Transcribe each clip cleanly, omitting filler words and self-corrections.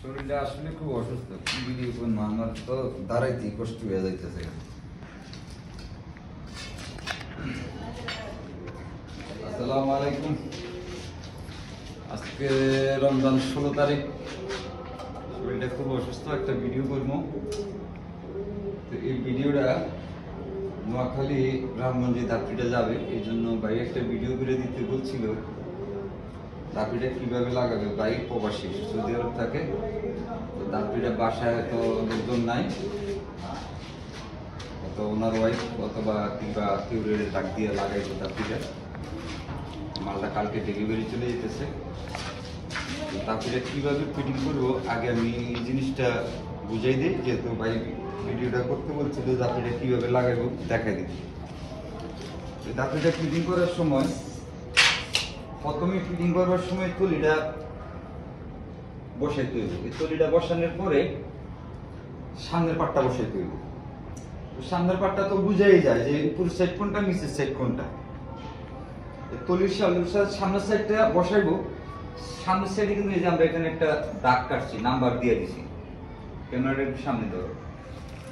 শরীরটা আসলে খুব অসুস্থ, ভিডিও করবো আমার তো দাঁড়াইতেই কষ্ট হয়ে যাইতেছে। আসসালামু আলাইকুম। আজকে রমজান 16 তারিখ। শরীরটা খুব অসুস্থ, একটা ভিডিও করবো। তো এই ভিডিওটা নোয়াখালী রামগঞ্জে দাপিটা যাবে, এই জন্য ভাই একটা ভিডিও করে দিতে বলছিল। দাপিটা কিভাবে লাগাবে, ভাই প্রবাসী সৌদি আরব থাকে, তো দাপিটা বাসায় হয়তো লোকজন নাই, তো ওনার ওয়াইফ অথবা কিংবা কেউরের ডাক দিয়ে লাগাইতো দাপিটা। মালটা কালকে ডেলিভারি চলে যেতেছে। দাপিটা কিভাবে ফিটিং করবো আগে আমি এই জিনিসটা বুঝাই দিই, যেহেতু ভাই ভিডিওটা করতে বলছিল দাপিটা কিভাবে লাগাইবো দেখাই দিই। দাপিটা ফিটিং করার সময় প্রথমে ফিটিং করবার সময় তলিটা বসাইতে হইব। এই তলিটা বসানোর পরে সামনের পাটটা বসাইতে হইব। সামনের পাটটা তো বুঝাই যায় যে উপরের সাইড কোনটা নিচের সাইড কোনটা। তলির সামনের সাইডটা বসাইবো। সামনের সাইডে কিন্তু এই যে আমরা এখানে একটা দাগ কাটছি, নাম্বার দিয়ে দিছি, ক্যামেরাটা একটু সামনে ধরো,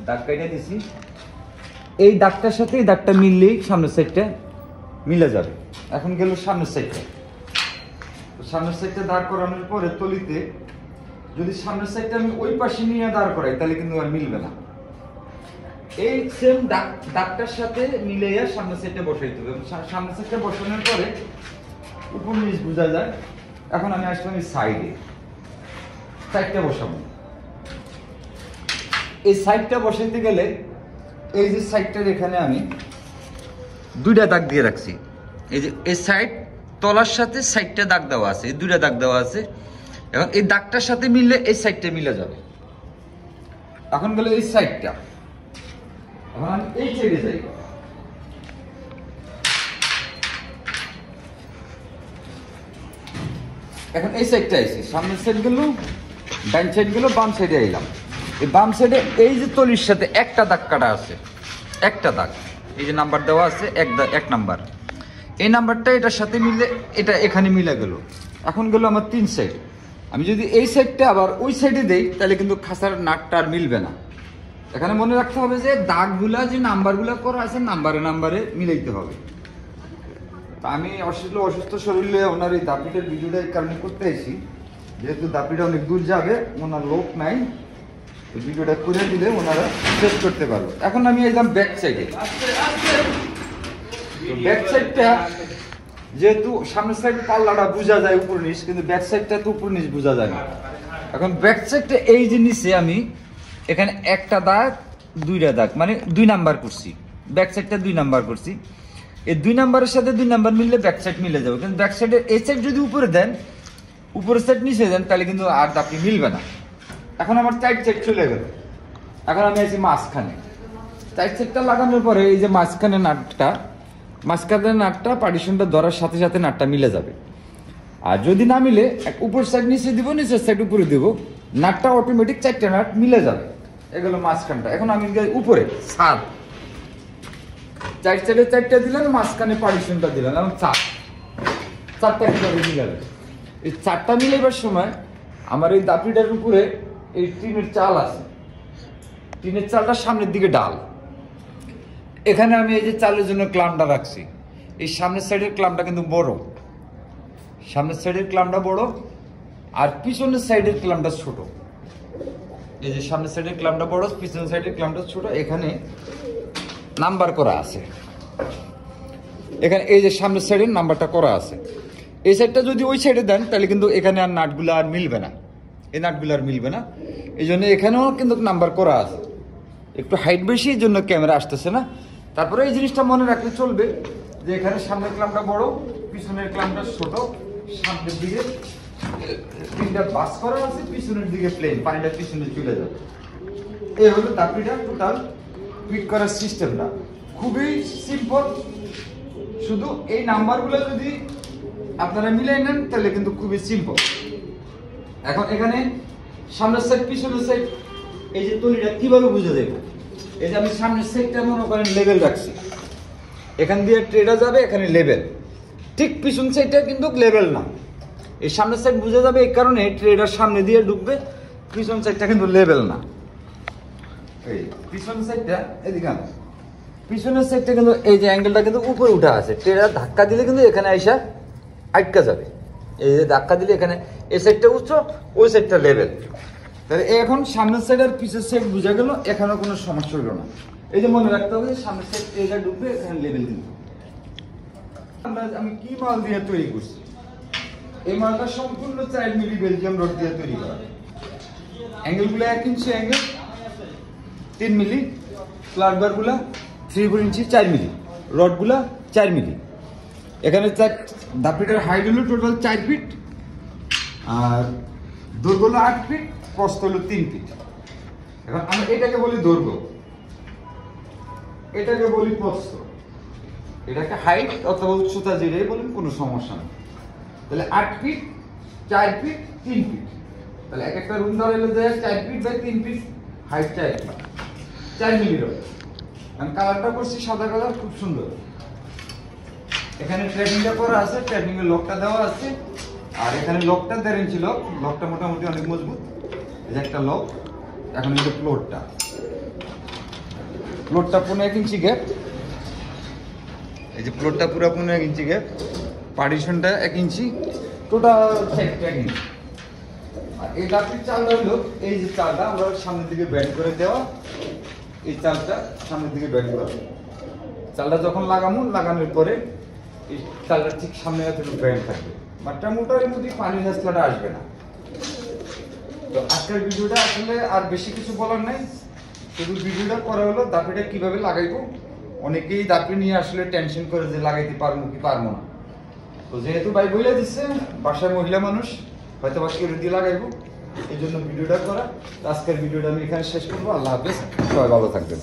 দাগ কাটা দিছি। এই দাগটার সাথে এই দাগটা মিললেই সামনের সাইডটা মিলে যাবে। এখন গেল সামনের সাইডটা। সামনের সাইডটা দাঁড় করানোর পরে তলিতে যদি সামনের সাইডটা আমি ওই পাশে নিয়ে দাঁড় করাই তাহলে কিন্তু আর মিলবে না। এই সেম দাগটার সাথে মিলাইয়া সামনের সাইডটা বসাইতে হবে। সামনের সাইডটা বসানোর পরে উপর নিচ বোঝা যায়। এখন আমি আসলাম এই সাইডটা বসাবো। এই সাইডটা বসাইতে গেলে এই যে সাইডটার এখানে আমি দুইটা দাগ দিয়ে রাখছি। এই যে এই সাইড তলার সাথে সাইডটা দাগ দেওয়া আছে, এই দুইটা দাগ দেওয়া আছে। এবং এই দাগটার সাথে মিললে এই সাইডটা মিলে যাবে। এখন গেলে এই সাইডটা, এখন আমি এই সাইডে যাই। এখন এই সাইডটা আইছি, সামনের সাইড গেল, ডান সাইড গেল, বাম সাইডে আইলাম। এই বাম সাইডে এই যে তলির সাথে একটা দাগ কাটা আছে, একটা দাগ, এই যে নাম্বার দেওয়া আছে এক নাম্বার, এই নাম্বারটা এটার সাথে মিলে এটা এখানে মিলে গেল। এখন গেল আমার 3 সাইড। আমি যদি এই সাইডটা আবার ওই সাইডে দেই তাহলে কিন্তু খাসার নাটটা আর মিলবে না। এখানে মনে রাখতে হবে যে দাগগুলা যে নাম্বারগুলা করা আছে নাম্বারে মিলাইতে হবে। আমি অসুস্থ শরীরে ওনার এই দাপিটার ভিডিওটা এই কারণে করতে এসেছি, যেহেতু দাপিটা অনেক দূর যাবে, ওনার লোক নাই, ভিডিওটা করে দিলে ওনারা শেষ করতে পারবে। এখন আমি একদম ব্যাক সাইডে। ব্যাক সাইডটা যেহেতু সামনের সাইড পাল্লাটা বোঝা যায় উপর নিচ, কিন্তু ব্যাক সাইডটা তো উপর নিচ বোঝা যায় না। এখন ব্যাক সাইডটা এই যে নিচে আমি এখানে একটা দাগ, দুইটা দাগ, মানে 2 নাম্বার করছি। ব্যাক সাইডটা 2 নাম্বার করছি। এই 2 নাম্বারের সাথে 2 নাম্বার মিললে ব্যাক সাইড মিলে যাবে। কিন্তু ব্যাক সাইডের এই সাইড যদি উপরে দেন, উপরের সাইড নিচে দেন, তাহলে কিন্তু আর দাপটি মিলবে না। এখন আমার 4 সাইড চলে গেল। এখন আমি আছি মাঝখানে। 4 সাইডটা লাগানোর পরে এই যে মাঝখানে নাটটা পার্টিশনটা ধরার সাথে সাথে নাটটা মিলে যাবে। আর যদি না মিলে উপর সাইড নিচে দিব, নিচের সাইড উপরে দিব, নাটটা অটোমেটিক 4টা নাট মিলে যাবে। এগুলো মাঝখানটা। এখন আমি উপরে 7, 4 সাইডে 4টা দিলাম, মাঝখানে পার্টিশনটা দিলাম, এবং 4টা কিভাবে মিলাবে। এই 4টা মিলাবার সময় আমার এই দাপিটার উপরে এই টিনের চাল আছে, টিনের চালটা সামনের দিকে ডাল। এখানে আমি এই যে চালের জন্য ক্লামটা রাখছি। এই সামনের সাইডের ক্লামটা কিন্তু বড়, সামনের সাইডের ক্লামটা বড়, আর পিছনের সাইডের ক্লামটা ছোট। এই যে সামনের সাইডের ক্লামটা বড়, পিছনের সাইডের ক্লামটা ছোট। এখানে নাম্বার করা আছে, এখানে এই যে সামনের সাইডের নাম্বারটা করা আছে। এই সাইডটা যদি ওই সাইডে দেন তাহলে কিন্তু এখানে আর নাটগুলো আর মিলবে না, এই নাটগুলো আর মিলবে না। এই জন্য এখানেও কিন্তু নাম্বার করা আছে। একটু হাইট বেশি, এই জন্য ক্যামেরা আসতেছে না। তারপরে এই জিনিসটা মনে রাখলে চলবে যে এখানে সামনের ক্লামটা বড়, পিছনের ক্লামটা ছোট, সামনের দিকে 3টা বাস করা আছে, পিছনের দিকে প্লেন, পানিটা পিছনে চলে যাবে। এই হলো দাপিটা টোটাল ফিট করার সিস্টেমটা। খুবই সিম্পল। শুধু এই নাম্বারগুলো যদি আপনারা মিলাই নেন তাহলে কিন্তু খুবই সিম্পল। এখন এখানে সামনের সাইড পিছনের সাইড এই যে তলিটা কিভাবে বুঝে যাবে। এই যে আমি সামনের সাইডটা মনে করেন লেভেল রাখছি, এখান দিয়ে ট্রেডা যাবে, এখানে লেভেল। ঠিক পিছন সাইডটা কিন্তু লেভেল না। এই সামনের সাইড বুঝে যাবে, এই কারণে ট্রেডার সামনে দিয়ে ঢুকবে, পিছন সাইডটা কিন্তু লেভেল না। এই পিছন সাইডটা এদিকে আনো। পিছনের সাইডটা কিন্তু এই যে অ্যাঙ্গেলটা কিন্তু উপরে উঠা আছে, ট্রেটা ধাক্কা দিলে কিন্তু এখানে আইসা আটকা যাবে। এই যে ধাক্কা দিলে এখানে এই সাইডটা উচ্চ, ওই সাইডটা লেভেল। তাহলে এখন সামনের সাইড আর পিছের সাইড বুঝা গেল, এখানেও কোনো সমস্যা হলো না। এই যে মনে রাখতে হবে সামনের সাইড ট্রেটা ঢুকবে, এখানে লেভেল কিন্তু। আমি কি মাল দিয়ে তৈরি করছি, এই মালটা সম্পূর্ণ 4 মিলি বেলজিয়াম রড দিয়ে তৈরি করা। অ্যাঙ্গেলগুলো 1 ইঞ্চি অ্যাঙ্গেল, 3 মিলি, ফ্ল্যাট বারগুলা 3/4 ইঞ্চি, 4 মিলি, রডগুলা 4 মিলি। এখানে ধাপিটার হাইট হলো টোটাল 4 ফিট, আর দৈর্ঘ্য হলো 8 ফিট, প্রস্থ হলো 3 ফিট। এখন আমরা এটাকে বলি দৈর্ঘ্য, এটাকে বলি প্রস্থ, এটাকে হাইট অথবা উচ্চতা যেটাই বলেন কোনো সমস্যা নেই। তাহলে 8 ফিট, 4 ফিট, 3 ফিট। তাহলে এক একটা রুম ধরে 4 feet by 3 feet, height 4 feet, 4 milli rod. আমি কালারটা করছি সাদা কালার, খুব সুন্দর। এখানে ট্রেডিংটা করা আছে, ট্রেডিং এর লকটা দেওয়া আছে, আর এখানে লকটা 1.5 ইঞ্চি লক, লকটা মোটামুটি অনেক মজবুত। এই যে একটা লক। এখন এই যে ফ্লোরটা 1 ইঞ্চি গ্যাপ, এই যে ফ্লোরটা পুরো 1 ইঞ্চি গ্যাপ, পার্টিশনটা 1 ইঞ্চি, টোটাল 1 ইঞ্চি। আর এই লাঠির চালটা হলো এই যে চালটা আমরা সামনের দিকে ব্যান্ড করে দেওয়া, এই চালটা সামনের দিকে ব্যান্ড করা। চালটা যখন লাগানোর পরে এই চালটা ঠিক সামনে একটু ব্যান্ড থাকবে, বাটটা মোটার মধ্যে পানির হাসলাটা আসবে না। তো আজকের ভিডিওটা আসলে আর বেশি কিছু বলার নাই, শুধু ভিডিওটা করা হলো দাপিটা কিভাবে লাগাইবো। অনেকেই দাপি নিয়ে আসলে টেনশন করে যে লাগাইতে পারবো কি পারবো না। তো যেহেতু ভাই বইলা দিচ্ছে বাসায় মহিলা মানুষ হয়তো বা কেউ দিয়ে লাগাইবো, এই জন্য ভিডিওটা করা। আজকের ভিডিওটা আমি এখানে শেষ করবো। আল্লাহ হাফেজ, সবাই ভালো থাকবেন।